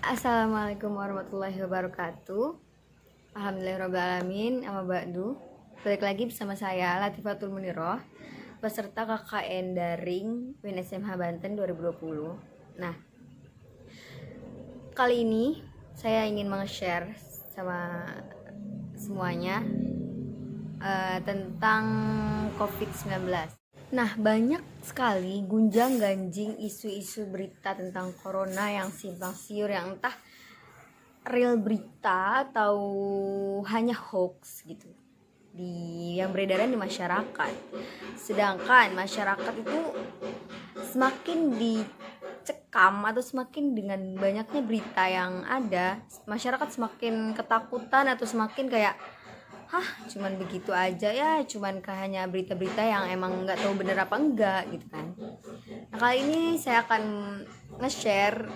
Assalamualaikum warahmatullahi wabarakatuh. Alhamdulillahirrahmanirrahim. Amma ba'du. Balik lagi bersama saya Latifatul Muniroh, peserta KKN Daring UNSMH Banten 2020. Nah, kali ini saya ingin meng-share sama semuanya tentang COVID-19. Nah, banyak sekali gunjang-ganjing isu-isu berita tentang corona yang simpang siur, yang entah real berita atau hanya hoax gitu yang beredaran di masyarakat. Sedangkan masyarakat itu semakin dicekam atau semakin dengan banyaknya berita yang ada, masyarakat semakin ketakutan atau semakin kayak cuman begitu aja ya, cuman hanya berita-berita yang emang nggak tahu bener apa enggak gitu kan. Nah, kali ini saya akan nge-share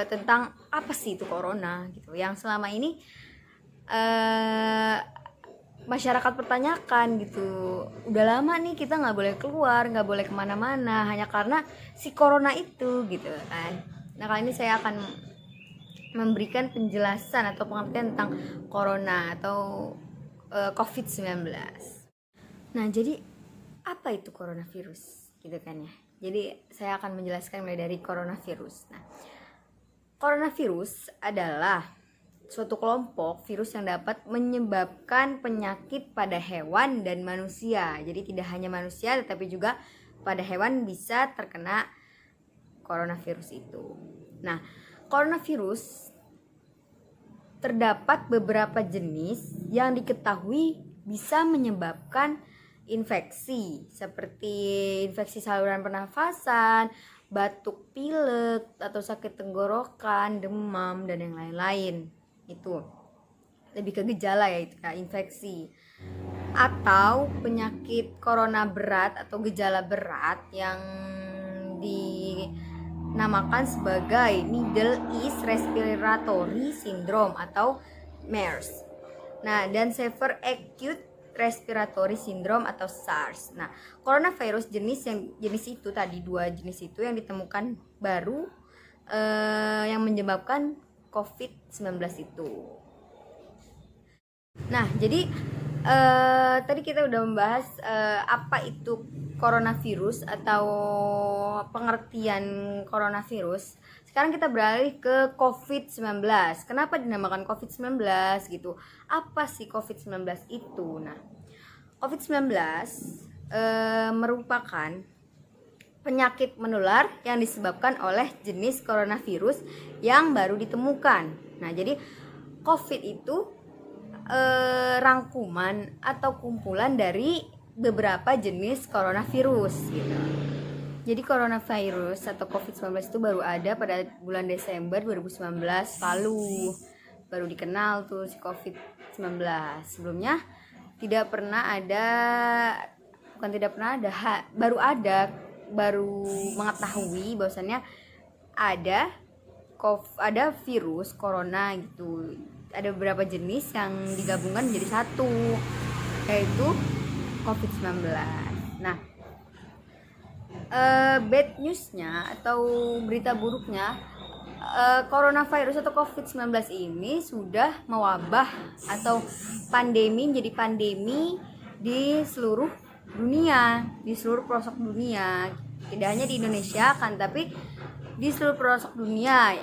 tentang apa sih itu corona gitu, yang selama ini masyarakat pertanyakan gitu. Udah lama nih kita nggak boleh keluar, nggak boleh kemana-mana hanya karena si corona itu gitu kan. Nah, kali ini saya akan memberikan penjelasan atau pengertian tentang corona atau COVID-19. Nah, jadi apa itu coronavirus gitu kan ya. Jadi saya akan menjelaskan mulai dari coronavirus. Nah, coronavirus adalah suatu kelompok virus yang dapat menyebabkan penyakit pada hewan dan manusia. Jadi tidak hanya manusia tetapi juga pada hewan bisa terkena coronavirus itu. Nah, coronavirus terdapat beberapa jenis yang diketahui bisa menyebabkan infeksi seperti infeksi saluran pernafasan, batuk pilek atau sakit tenggorokan, demam dan yang lain-lain. Itu lebih ke gejala ya, itu infeksi. Atau penyakit corona berat atau gejala berat yang dinamakan sebagai Middle East Respiratory Syndrome atau MERS. Nah, dan Severe Acute Respiratory Syndrome atau SARS. Nah, coronavirus jenis itu tadi, dua jenis itu yang ditemukan baru yang menyebabkan COVID-19 itu. Nah, jadi tadi kita udah membahas apa itu coronavirus atau pengertian coronavirus. Sekarang kita beralih ke COVID-19. Kenapa dinamakan COVID-19 gitu? Apa sih COVID-19 itu? Nah, COVID-19 merupakan penyakit menular yang disebabkan oleh jenis coronavirus yang baru ditemukan. Nah, jadi COVID itu rangkuman atau kumpulan dari beberapa jenis coronavirus gitu. Jadi coronavirus atau COVID-19 itu baru ada pada bulan Desember 2019 lalu. Baru dikenal tuh si COVID-19. Sebelumnya baru mengetahui bahwasannya ada virus corona gitu. Ada beberapa jenis yang digabungkan menjadi satu, yaitu COVID-19. Nah, bad newsnya atau berita buruknya, coronavirus atau COVID-19 ini sudah mewabah atau menjadi pandemi di seluruh dunia, di seluruh pelosok dunia. Tidak hanya di Indonesia kan, tapi di seluruh pelosok dunia,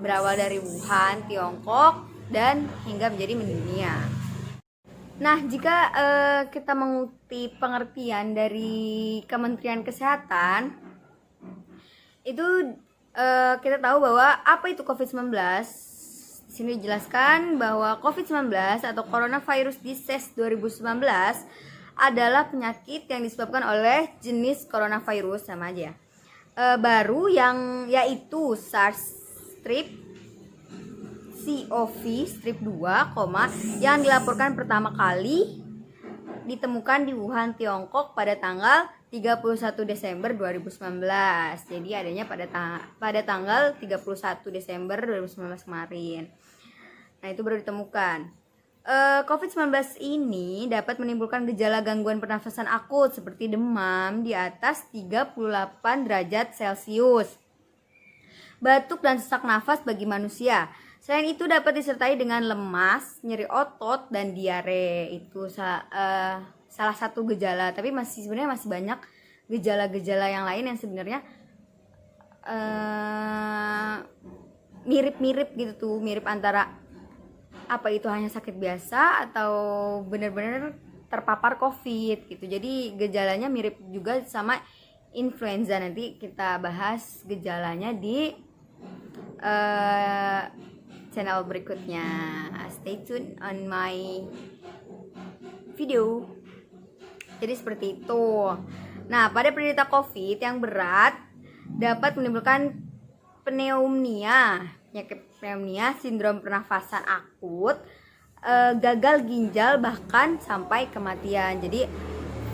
berawal dari Wuhan, Tiongkok, dan hingga menjadi mendunia. Nah, jika kita mengutip pengertian dari Kementerian Kesehatan, itu kita tahu bahwa apa itu COVID-19. Di sini dijelaskan bahwa COVID-19 atau Coronavirus Disease 2019 adalah penyakit yang disebabkan oleh jenis coronavirus, sama aja baru, yang yaitu SARS-CoV-2, yang dilaporkan pertama kali ditemukan di Wuhan, Tiongkok pada tanggal 31 Desember 2019. Jadi adanya pada tanggal 31 Desember 2019 kemarin. Nah, itu baru ditemukan. COVID-19 ini dapat menimbulkan gejala gangguan pernafasan akut seperti demam di atas 38 derajat Celcius, batuk dan sesak nafas bagi manusia. Selain itu dapat disertai dengan lemas, nyeri otot dan diare. Itu salah satu gejala, tapi sebenarnya masih banyak gejala-gejala yang lain yang sebenarnya mirip-mirip gitu tuh, mirip antara apa itu hanya sakit biasa atau benar-benar terpapar COVID gitu. Jadi gejalanya mirip juga sama influenza. Nanti kita bahas gejalanya di channel berikutnya. Stay tune on my video. Jadi seperti itu. Nah, pada penderita COVID yang berat dapat menimbulkan pneumonia, penyakit pneumonia, sindrom pernafasan akut, gagal ginjal, bahkan sampai kematian. Jadi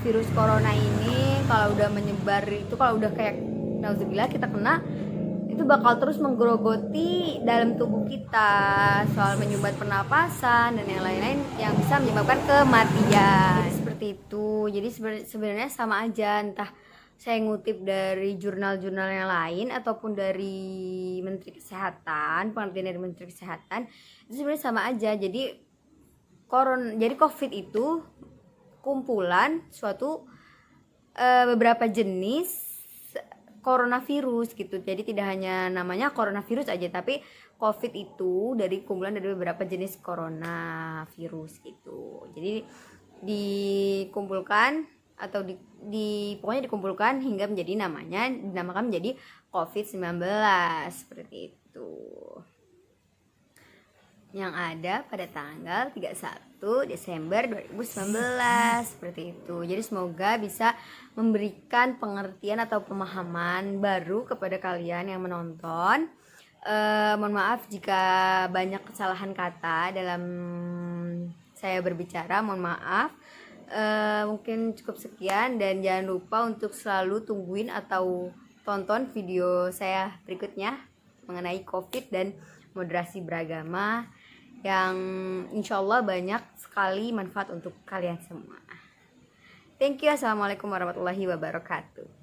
virus corona ini kalau udah menyebar itu, kalau udah kayak nauzubillah kita kena, itu bakal terus menggerogoti dalam tubuh kita, soal menyumbat pernapasan dan yang lain-lain yang bisa menyebabkan kematian. Seperti itu. Jadi sebenarnya sama aja, entah saya ngutip dari jurnal-jurnal yang lain ataupun dari Menteri Kesehatan, pengertian dari Menteri Kesehatan, itu sebenarnya sama aja. Jadi COVID itu kumpulan suatu beberapa jenis coronavirus gitu. Jadi tidak hanya namanya coronavirus aja, tapi COVID itu dari kumpulan dari beberapa jenis coronavirus gitu. Jadi dikumpulkan atau pokoknya dikumpulkan hingga dinamakan menjadi COVID-19 seperti itu. Yang ada pada tanggal 31 Desember 2019 seperti itu. Jadi semoga bisa memberikan pengertian atau pemahaman baru kepada kalian yang menonton. Mohon maaf jika banyak kesalahan kata dalam saya berbicara, mohon maaf. Mungkin cukup sekian, dan jangan lupa untuk selalu tungguin atau tonton video saya berikutnya mengenai COVID dan moderasi beragama yang insya Allah banyak sekali manfaat untuk kalian semua. Thank you. Assalamualaikum warahmatullahi wabarakatuh.